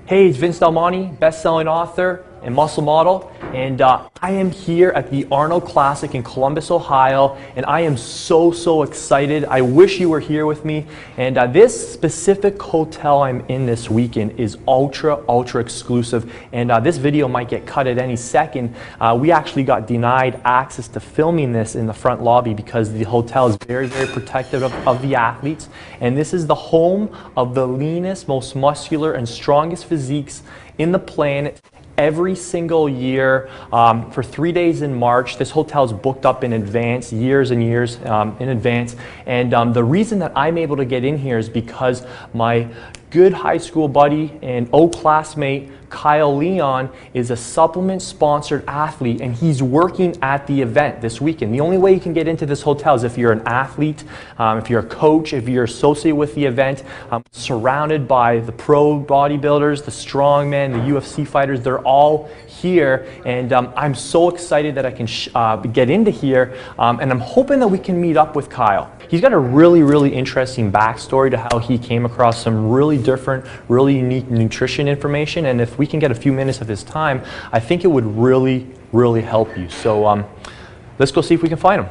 Hey, it's Vince Del Monte, best-selling author and muscle model, and I am here at the Arnold Classic in Columbus, Ohio, and I am so excited. I wish you were here with me, and this specific hotel I'm in this weekend is ultra exclusive, and this video might get cut at any second. We actually got denied access to filming this in the front lobby because the hotel is very protective of the athletes, and this is the home of the leanest, most muscular, and strongest physiques in the planet. Every single year for 3 days in March. This hotel is booked up in advance, years and years in advance. And the reason that I'm able to get in here is because my good high school buddy and old classmate Kyle Leon is a supplement sponsored athlete, and he's working at the event this weekend. The only way you can get into this hotel is if you're an athlete, if you're a coach, if you're associated with the event, surrounded by the pro bodybuilders, the strongmen, the UFC fighters. They're all here, and I'm so excited that I can get into here, and I'm hoping that we can meet up with Kyle. He's got a really interesting backstory to how he came across some really different, really unique nutrition information, and if we can get a few minutes of his time, I think it would really help you. So let's go see if we can find him.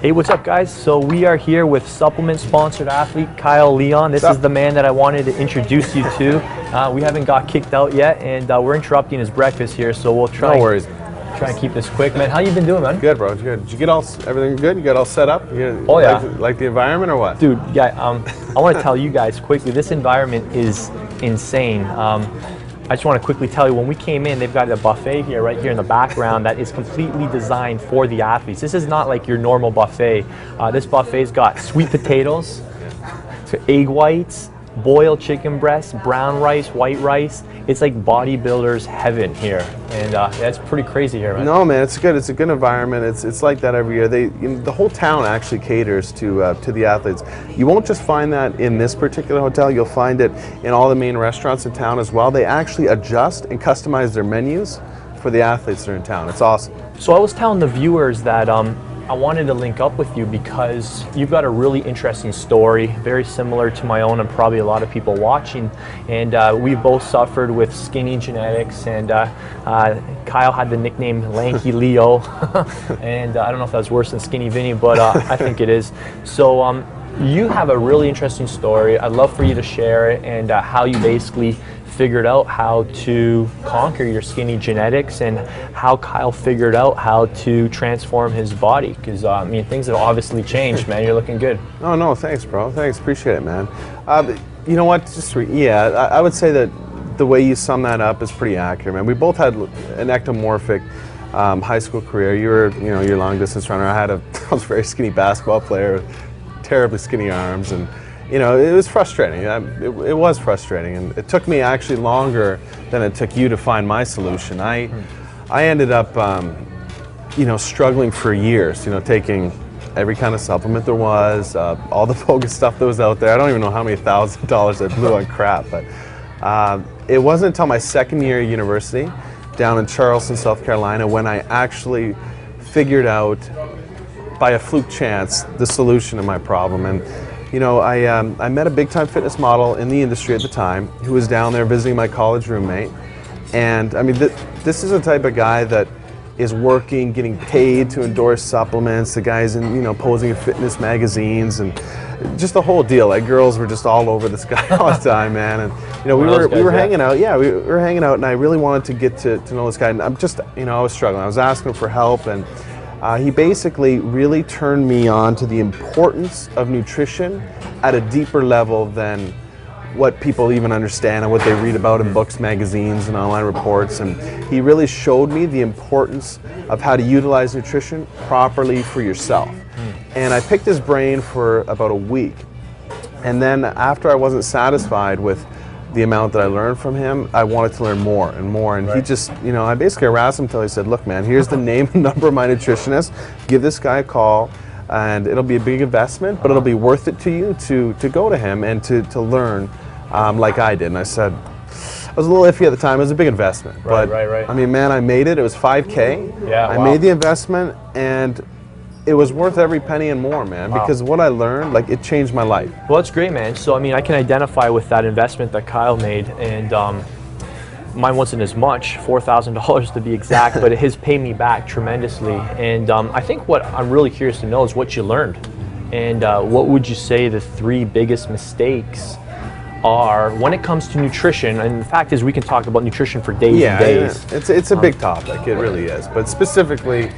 Hey, what's up, guys? So we are here with supplement sponsored athlete Kyle Leon. This is the man that I wanted to introduce you to. We haven't got kicked out yet, and we're interrupting his breakfast here, so we'll try. No worries. Try and keep this quick, man. How you been doing, man? Good, bro. Good. Did you get everything good? You got all set up? Oh yeah. Like the environment or what? Dude, yeah. I want to tell you guys quickly. This environment is insane. I just want to quickly tell you, when we came in, they've got a buffet here, right here in the background, that is completely designed for the athletes. This is not like your normal buffet. This buffet's got sweet potatoes, egg whites, boiled chicken breasts, brown rice, white rice. It's like bodybuilders heaven here, and that's pretty crazy here, man. No, man, it's good. It's a good environment. It's like that every year. The whole town actually caters to the athletes. You won't just find that in this particular hotel. You'll find it in all the main restaurants in town as well. They actually adjust and customize their menus for the athletes that are in town. It's awesome. So I was telling the viewers that I wanted to link up with you because you've got a really interesting story, very similar to my own and probably a lot of people watching. And we both suffered with skinny genetics, and Kyle had the nickname Lanky Leo. And I don't know if that's worse than Skinny Vinny, but I think it is. So you have a really interesting story. I'd love for you to share it, and how you basically figured out how to conquer your skinny genetics, and how Kyle figured out how to transform his body, because I mean, things have obviously changed, man. You're looking good. Oh no, thanks, bro. Thanks, appreciate it, man. You know what? I would say that the way you sum that up is pretty accurate, man. We both had an ectomorphic high school career. You were, your long distance runner. I was a very skinny basketball player with terribly skinny arms, and it was frustrating. It was frustrating, and it took me actually longer than it took you to find my solution. I ended up, struggling for years. Taking every kind of supplement there was, all the bogus stuff that was out there. I don't even know how many $1,000s I blew on crap, but it wasn't until my second year at university down in Charleston, South Carolina, when I actually figured out, by a fluke chance, the solution to my problem. And I met a big-time fitness model in the industry at the time who was down there visiting my college roommate. And I mean, this is the type of guy that is working, getting paid to endorse supplements. The guy's posing in fitness magazines, and just the whole deal. Like, girls were just all over this guy all the time, man. And we were hanging out. Yeah, we were hanging out, and I really wanted to get to know this guy. And I'm just, I was struggling. I was asking him for help, and he basically really turned me on to the importance of nutrition at a deeper level than what people even understand and what they read about in books, magazines, and online reports. And he really showed me the importance of how to utilize nutrition properly for yourself. And I picked his brain for about a week. And then after I wasn't satisfied with the amount that I learned from him, I wanted to learn more and more. And he just, I basically harassed him until he said, look, man, here's the name and number of my nutritionist. Give this guy a call, and it'll be a big investment, but it'll be worth it to you to go to him and to learn like I did. And I said, I was a little iffy at the time. It was a big investment. Right. I mean, man, I made it. It was $5K. Yeah, I made the investment, and it was worth every penny and more, man, because what I learned, like, it changed my life. Well, that's great, man. So, I mean, I can identify with that investment that Kyle made, and mine wasn't as much, $4,000 to be exact, but it has paid me back tremendously. And I think what I'm really curious to know is what you learned. And what would you say the 3 biggest mistakes are when it comes to nutrition? And the fact is, we can talk about nutrition for days and days. Yeah, it's a big topic, it really is. But specifically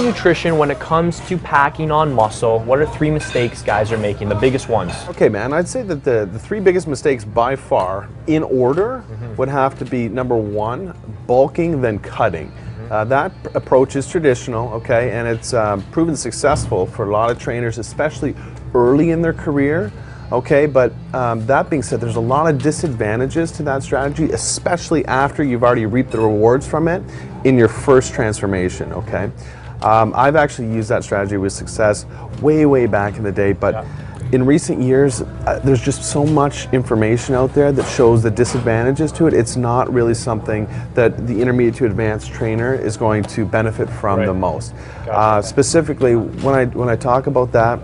nutrition, when it comes to packing on muscle, what are 3 mistakes guys are making, the biggest ones? Okay, man, I'd say that the 3 biggest mistakes by far, in order, would have to be number 1, bulking, then cutting. That approach is traditional, okay, and it's proven successful for a lot of trainers, especially early in their career. Okay, but that being said, there's a lot of disadvantages to that strategy, especially after you've already reaped the rewards from it in your first transformation, okay? I've actually used that strategy with success way back in the day, but in recent years, there's just so much information out there that shows the disadvantages to it. It's not really something that the intermediate to advanced trainer is going to benefit from the most. Specifically, when I talk about that,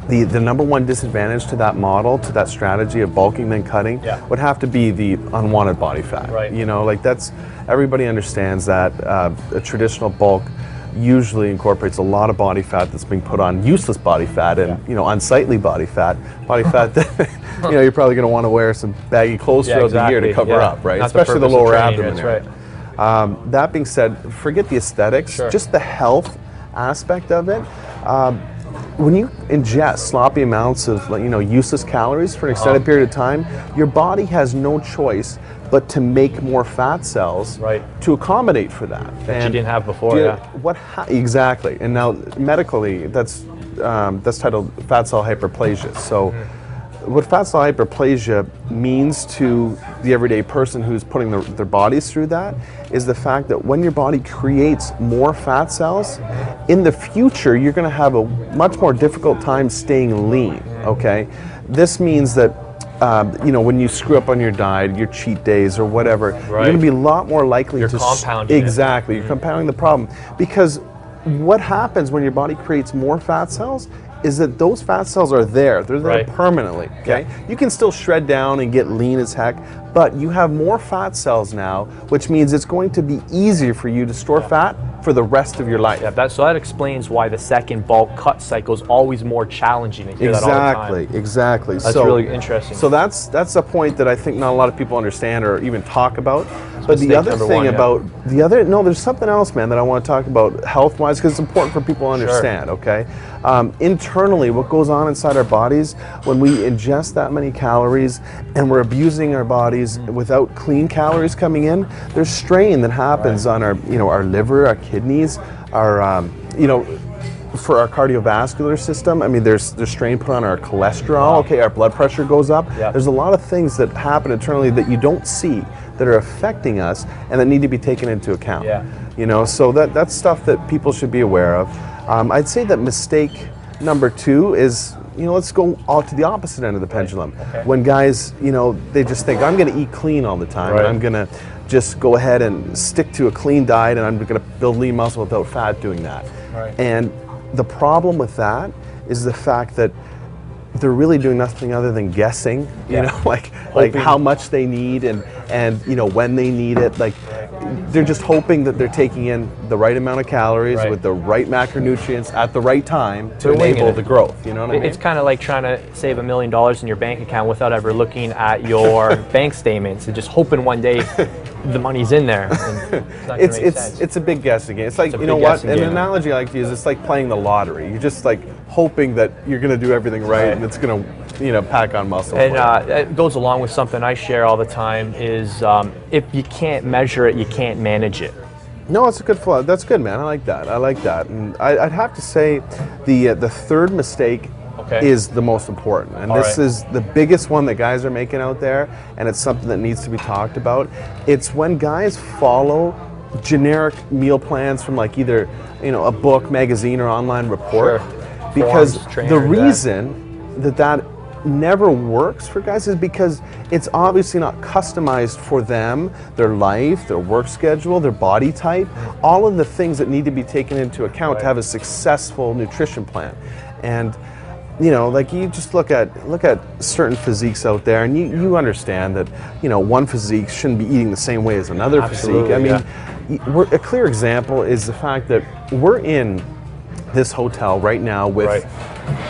the number 1 disadvantage to that model, to that strategy of bulking then cutting, would have to be the unwanted body fat. You know, like everybody understands that a traditional bulk usually incorporates a lot of body fat that's being put on, useless body fat, and unsightly body fat that you're probably going to want to wear some baggy clothes throughout the year to cover up, right? Not especially the lower abdomen area. Right. That being said, forget the aesthetics, just the health aspect of it. When you ingest sloppy amounts of useless calories for an extended period of time, your body has no choice but to make more fat cells to accommodate for that. That you didn't have before. Exactly. And now medically, that's titled fat cell hyperplasia. So what fat cell hyperplasia means to the everyday person who's putting their bodies through that is the fact that when your body creates more fat cells, in the future you're going to have a much more difficult time staying lean, okay? This means that when you screw up on your diet, your cheat days or whatever, you're going to be a lot more likely to compounding you're compounding the problem, because what happens when your body creates more fat cells is that those fat cells are there. They're there permanently, okay? You can still shred down and get lean as heck, but you have more fat cells now, which means it's going to be easier for you to store fat for the rest of your life. So that explains why the second bulk cut cycle is always more challenging. You hear that all the time. Exactly. That's really interesting. So that's a point that I think not a lot of people understand or even talk about. But the other thing there's something else, man, that I want to talk about health-wise, because it's important for people to understand, okay? Internally, what goes on inside our bodies when we ingest that many calories and we're abusing our bodies without clean calories coming in, there's strain that happens on our, our liver, our kidneys, our, for our cardiovascular system. I mean, there's strain put on our cholesterol, okay, our blood pressure goes up. There's a lot of things that happen internally that you don't see that are affecting us and that need to be taken into account. So that's stuff that people should be aware of. I'd say that mistake number 2 is, let's go all to the opposite end of the pendulum. When guys, they just think, I'm going to eat clean all the time, and I'm going to just go ahead and stick to a clean diet, and I'm going to build lean muscle without fat doing that. And the problem with that is the fact that they're really doing nothing other than guessing, like how much they need and when they need it. Like they're just hoping that they're taking in the right amount of calories with the right macronutrients at the right time to enable the growth. You know what I mean? It's kind of like trying to save $1 million in your bank account without ever looking at your bank statements and just hoping one day the money's in there. It's a big guessing game. It's like, you know what? An analogy I like to use, it's like playing the lottery. You're just like hoping that you're going to do everything right and it's going to pack on muscle. And it goes along with something I share all the time is if you can't measure it, you can't manage it. No, it's a good flow. That's good, man. I like that. And I'd have to say the third mistake is the most important. And this is the biggest one that guys are making out there, and it's something that needs to be talked about. It's when guys follow generic meal plans from like either a book, magazine, or online report. Because the reason that never works for guys is because it's obviously not customized for them, their life, their work schedule, their body type, all of the things that need to be taken into account to have a successful nutrition plan. And you know, like you just look at certain physiques out there, and you understand that, you know, one physique shouldn't be eating the same way as another physique. I mean, a clear example is the fact that we're in this hotel right now with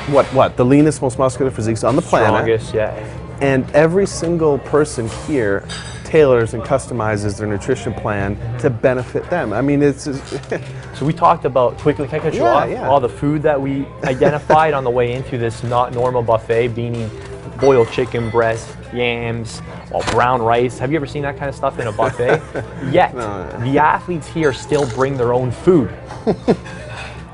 what the leanest, most muscular physiques on the planet. Strongest, yeah. And every single person here tailors and customizes their nutrition plan to benefit them. I mean, it's so we talked about, quickly, can I cut you off? All the food that we identified on the way into this not normal buffet, meaning boiled chicken breast, yams, brown rice. Have you ever seen that kind of stuff in a buffet? Yet, the athletes here still bring their own food.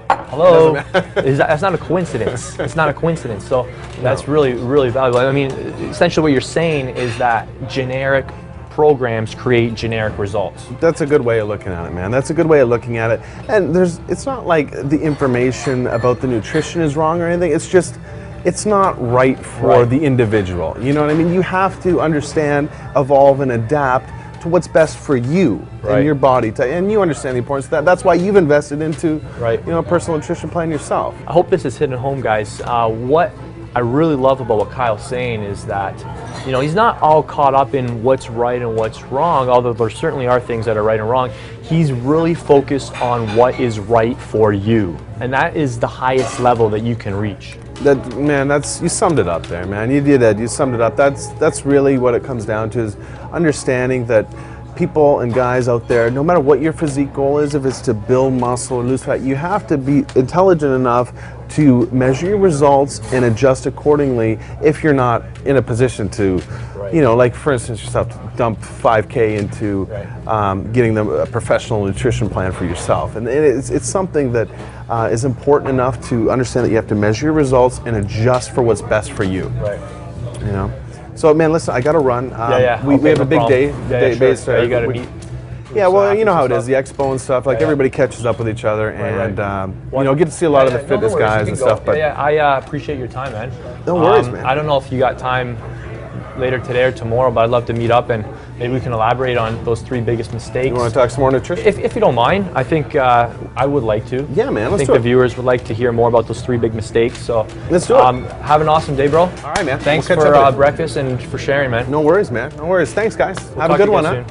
Hello? That's not a coincidence. It's not a coincidence. So that's really, really valuable. I mean, essentially what you're saying is that generic programs create generic results. That's a good way of looking at it, man. That's a good way of looking at it. And it's not like the information about the nutrition is wrong or anything. It's just, it's not right for the individual. You know what I mean? You have to understand, evolve, and adapt to what's best for you and your body type. And you understand the importance of that. That's why you've invested into you know, a personal nutrition plan yourself. I hope this is hitting home, guys. What I really love about what Kyle's saying is that, you know, he's not all caught up in what's right and what's wrong, although there certainly are things that are right and wrong. He's really focused on what is right for you. And that is the highest level that you can reach. That, man, you summed it up there, man. You did that. You summed it up. That's really what it comes down to, is understanding that people and guys out there, no matter what your physique goal is, if it's to build muscle or lose fat, you have to be intelligent enough to measure your results and adjust accordingly if you're not in a position to, you know, like for instance, yourself to dump 5K into getting them a professional nutrition plan for yourself. And it's something that is important enough to understand that you have to measure your results and adjust for what's best for you. You know? So, man, listen, I got to run. We have a big day. You got to meet. Yeah, well, you know how it is, the expo and stuff. Like everybody catches up with each other, and you know, get to see a lot of the fitness guys and stuff. But I appreciate your time, man. No worries, man. I don't know if you got time later today or tomorrow, but I'd love to meet up and maybe we can elaborate on those 3 biggest mistakes. You want to talk some more nutrition? If you don't mind, I think I would like to. Yeah, man, let's do it. I think the viewers would like to hear more about those 3 big mistakes. So let's do it. Have an awesome day, bro. All right, man. Thanks for breakfast and for sharing, man. No worries, man. No worries. Thanks, guys. We'll have a good one, huh?